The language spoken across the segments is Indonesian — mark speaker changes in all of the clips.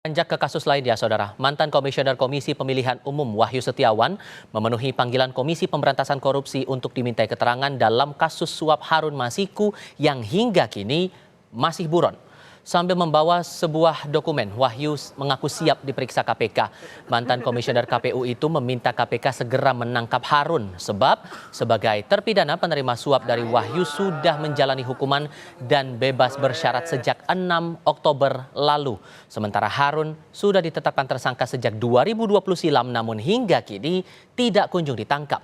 Speaker 1: Lanjut ke kasus lain ya, Saudara. Mantan Komisioner Komisi Pemilihan Umum Wahyu Setiawan memenuhi panggilan Komisi Pemberantasan Korupsi untuk dimintai keterangan dalam kasus suap Harun Masiku yang hingga kini masih buron. Sambil membawa sebuah dokumen, Wahyu mengaku siap diperiksa KPK. Mantan Komisioner KPU itu meminta KPK segera menangkap Harun sebab sebagai terpidana penerima suap dari Wahyu sudah menjalani hukuman dan bebas bersyarat sejak 6 Oktober lalu. Sementara Harun sudah ditetapkan tersangka sejak 2020 silam namun hingga kini tidak kunjung ditangkap.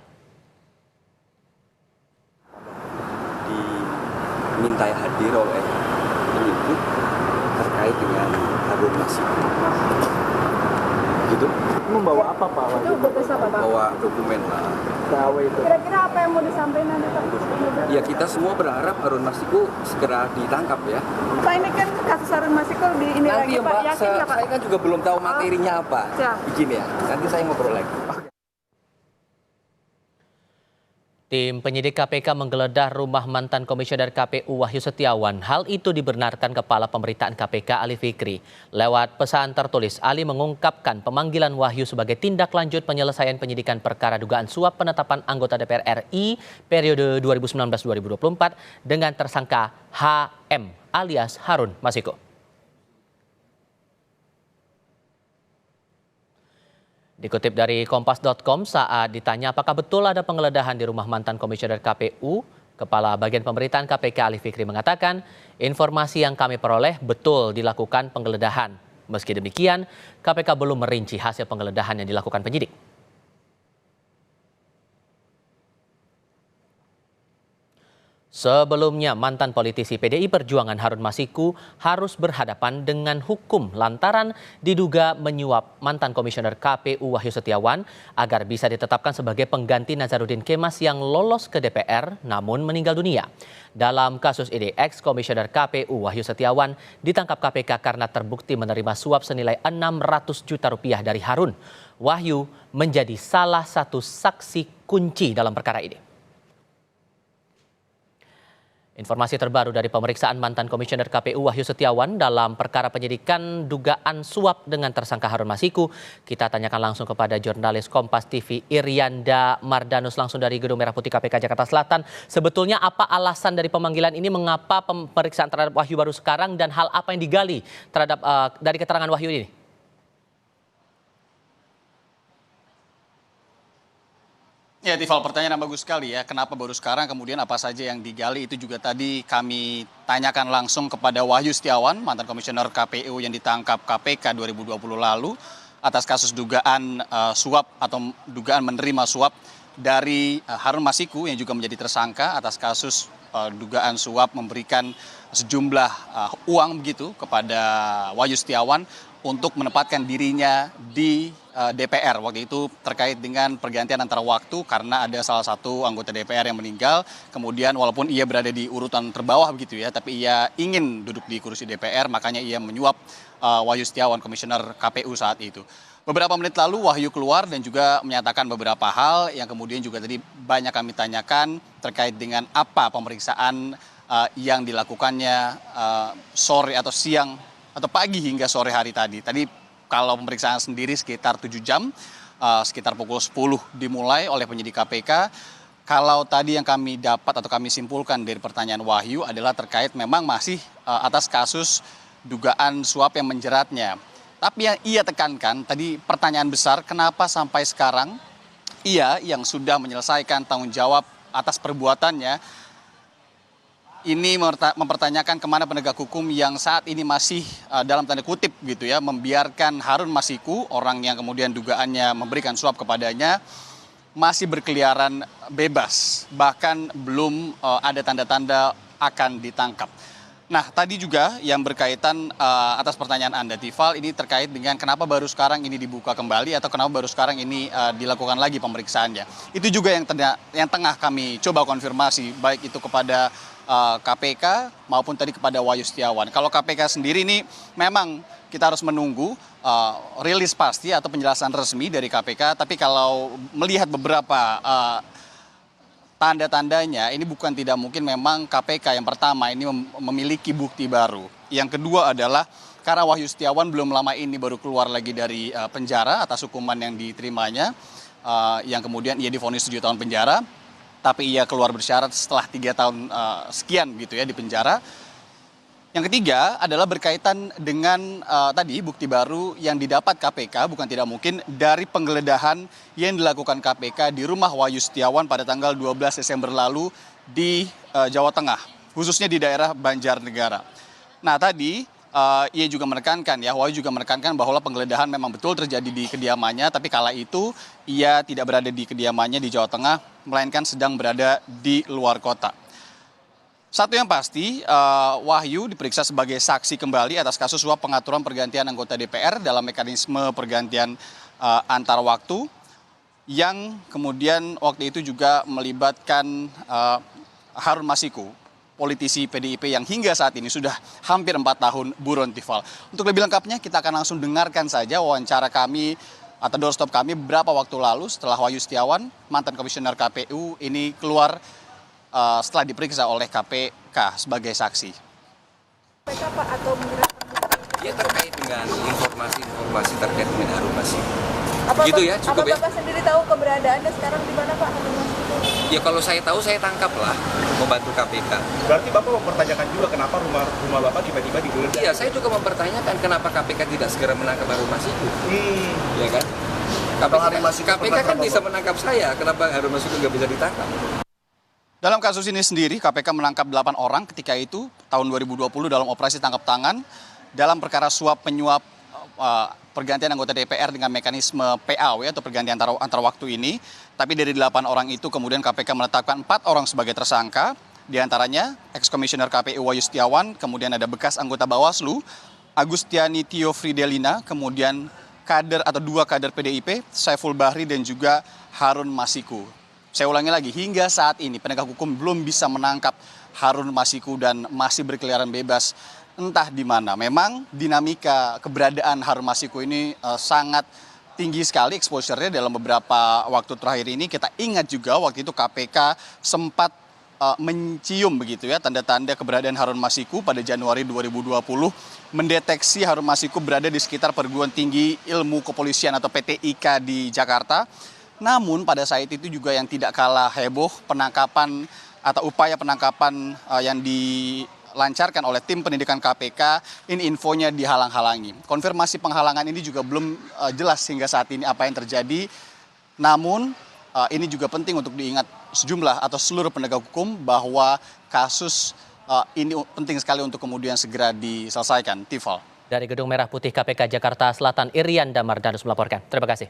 Speaker 2: Dimintai hadir oleh penyidik terkait dengan Harun Masiku. Gitu.
Speaker 3: Membawa apa Pak?
Speaker 4: Itu berkas apa Pak?
Speaker 2: Bawa dokumen lah.
Speaker 3: Tahu itu.
Speaker 4: Kira-kira apa yang mau disampaikan nanti Pak?
Speaker 2: Ya kita semua berharap Harun Masiku segera ditangkap ya.
Speaker 4: Pak, ini kan kasus Harun Masiku di ini
Speaker 2: Nanti
Speaker 4: lagi
Speaker 2: ya
Speaker 4: Pak,
Speaker 2: Mbak,
Speaker 4: yakin nggak Pak?
Speaker 2: saya kan juga belum tahu materinya apa.
Speaker 4: Siap.
Speaker 2: Begini ya, nanti saya ngobrol lagi.
Speaker 1: Tim penyidik KPK menggeledah rumah mantan Komisioner KPU Wahyu Setiawan. Hal itu dibenarkan Kepala Pemberitaan KPK Ali Fikri. Lewat pesan tertulis, Ali mengungkapkan pemanggilan Wahyu sebagai tindak lanjut penyelesaian penyidikan perkara dugaan suap penetapan anggota DPR RI periode 2019-2024 dengan tersangka HM alias Harun Masiku. Dikutip dari Kompas.com saat ditanya apakah betul ada penggeledahan di rumah mantan Komisioner KPU, Kepala Bagian Pemberitaan KPK Ali Fikri mengatakan informasi yang kami peroleh betul dilakukan penggeledahan. Meski demikian, KPK belum merinci hasil penggeledahan yang dilakukan penyidik. Sebelumnya, mantan politisi PDI Perjuangan Harun Masiku harus berhadapan dengan hukum lantaran diduga menyuap mantan Komisioner KPU Wahyu Setiawan agar bisa ditetapkan sebagai pengganti Nazarudin Kemas yang lolos ke DPR namun meninggal dunia. Dalam kasus ini, ex-Komisioner KPU Wahyu Setiawan ditangkap KPK karena terbukti menerima suap senilai 600 juta rupiah dari Harun. Wahyu menjadi salah satu saksi kunci dalam perkara ini. Informasi terbaru dari pemeriksaan mantan Komisioner KPU Wahyu Setiawan dalam perkara penyidikan dugaan suap dengan tersangka Harun Masiku. Kita tanyakan langsung kepada jurnalis Kompas TV Irianda Mardanus langsung dari Gedung Merah Putih KPK Jakarta Selatan. Sebetulnya apa alasan dari pemanggilan ini, mengapa pemeriksaan terhadap Wahyu baru sekarang dan hal apa yang digali terhadap dari keterangan Wahyu ini?
Speaker 5: Ya, Tifal, pertanyaan yang bagus sekali ya. Kenapa baru sekarang, kemudian apa saja yang digali, itu juga tadi kami tanyakan langsung kepada Wahyu Setiawan, mantan Komisioner KPU yang ditangkap KPK 2020 lalu atas kasus dugaan suap atau dugaan menerima suap dari Harun Masiku yang juga menjadi tersangka atas kasus dugaan suap memberikan sejumlah uang begitu kepada Wahyu Setiawan untuk menempatkan dirinya di DPR. Waktu itu terkait dengan pergantian antara waktu karena ada salah satu anggota DPR yang meninggal. Kemudian walaupun ia berada di urutan terbawah begitu ya, tapi ia ingin duduk di kursi DPR, makanya ia menyuap Wahyu Setiawan, Komisioner KPU saat itu. Beberapa menit lalu Wahyu keluar dan juga menyatakan beberapa hal yang kemudian juga tadi banyak kami tanyakan terkait dengan apa pemeriksaan yang dilakukannya sore atau siang atau pagi hingga sore hari tadi. Tadi kalau pemeriksaan sendiri sekitar 7 jam, sekitar pukul 10 dimulai oleh penyidik KPK. Kalau tadi yang kami dapat atau kami simpulkan dari pertanyaan Wahyu adalah terkait memang masih atas kasus dugaan suap yang menjeratnya. Tapi yang ia tekankan tadi pertanyaan besar, kenapa sampai sekarang ia yang sudah menyelesaikan tanggung jawab atas perbuatannya ini mempertanyakan kemana penegak hukum yang saat ini masih dalam tanda kutip gitu ya membiarkan Harun Masiku, orang yang kemudian dugaannya memberikan suap kepadanya, masih berkeliaran bebas, bahkan belum ada tanda-tanda akan ditangkap. Nah, tadi juga yang berkaitan atas pertanyaan Anda, Tifal, ini terkait dengan kenapa baru sekarang ini dibuka kembali atau kenapa baru sekarang ini dilakukan lagi pemeriksaannya. Itu juga yang tengah kami coba konfirmasi, baik itu kepada KPK maupun tadi kepada Wahyu Setiawan. Kalau KPK sendiri ini memang kita harus menunggu rilis pasti atau penjelasan resmi dari KPK, tapi kalau melihat beberapa tanda-tandanya ini bukan tidak mungkin memang KPK yang pertama ini memiliki bukti baru. Yang kedua adalah karena Wahyu Setiawan belum lama ini baru keluar lagi dari penjara atas hukuman yang diterimanya, yang kemudian ia divonis 7 tahun penjara, tapi ia keluar bersyarat setelah 3 tahun sekian gitu ya di penjara. Yang ketiga adalah berkaitan dengan tadi bukti baru yang didapat KPK, bukan tidak mungkin, dari penggeledahan yang dilakukan KPK di rumah Wahyu Setiawan pada tanggal 12 Desember lalu di Jawa Tengah, khususnya di daerah Banjarnegara. Nah tadi ia juga menekankan ya, Wahyu juga menekankan bahwa penggeledahan memang betul terjadi di kediamannya, tapi kala itu ia tidak berada di kediamannya di Jawa Tengah, melainkan sedang berada di luar kota. Satu yang pasti, Wahyu diperiksa sebagai saksi kembali atas kasus suap pengaturan pergantian anggota DPR dalam mekanisme pergantian antar waktu, yang kemudian waktu itu juga melibatkan Harun Masiku, politisi PDIP yang hingga saat ini sudah hampir 4 tahun buron, Tifal. Untuk lebih lengkapnya kita akan langsung dengarkan saja wawancara kami atau doorstop kami beberapa waktu lalu setelah Wahyu Setiawan, mantan komisioner KPU, ini keluar setelah diperiksa oleh KPK sebagai saksi.
Speaker 4: KPK Pak atau menyerahkan
Speaker 2: Ya terkait dengan informasi terkait dengan Harun Masiku.
Speaker 4: apa
Speaker 2: Gitu ya, cukup ya.
Speaker 4: Bapak sendiri tahu keberadaannya sekarang di mana Pak Harun Masiku?
Speaker 2: Ya kalau saya tahu saya tangkap lah, membantu KPK.
Speaker 3: Berarti Bapak mempertanyakan juga kenapa rumah Bapak tiba-tiba digeledah?
Speaker 2: Iya, saya juga mempertanyakan kenapa KPK tidak segera menangkap Harun Masiku. Ya kan? KPK kan bisa menangkap saya, kenapa Harun Masiku nggak bisa ditangkap?
Speaker 5: Dalam kasus ini sendiri, KPK menangkap 8 orang ketika itu, tahun 2020 dalam operasi tangkap tangan, dalam perkara suap penyuap pergantian anggota DPR dengan mekanisme PAW atau pergantian antar waktu ini. Tapi dari 8 orang itu kemudian KPK menetapkan 4 orang sebagai tersangka, diantaranya ex-komisioner KPU Wahyu Setiawan, kemudian ada bekas anggota Bawaslu, Agustiani Tio Fridelina, kemudian kader atau 2 kader PDIP, Saiful Bahri dan juga Harun Masiku. Saya ulangi lagi, hingga saat ini penegak hukum belum bisa menangkap Harun Masiku dan masih berkeliaran bebas entah di mana. Memang dinamika keberadaan Harun Masiku ini sangat tinggi sekali exposure-nya dalam beberapa waktu terakhir ini. Kita ingat juga waktu itu KPK sempat mencium begitu ya tanda-tanda keberadaan Harun Masiku pada Januari 2020, mendeteksi Harun Masiku berada di sekitar Perguruan Tinggi Ilmu Kepolisian atau PTIK di Jakarta. Namun pada saat itu juga yang tidak kalah heboh, penangkapan atau upaya penangkapan yang dilancarkan oleh tim pendidikan KPK, ini infonya dihalang-halangi. Konfirmasi penghalangan ini juga belum jelas hingga saat ini apa yang terjadi. Namun ini juga penting untuk diingat sejumlah atau seluruh penegak hukum bahwa kasus ini penting sekali untuk kemudian segera diselesaikan. Tifal.
Speaker 1: Dari Gedung Merah Putih KPK Jakarta Selatan, Irian Damardanus melaporkan. Terima kasih.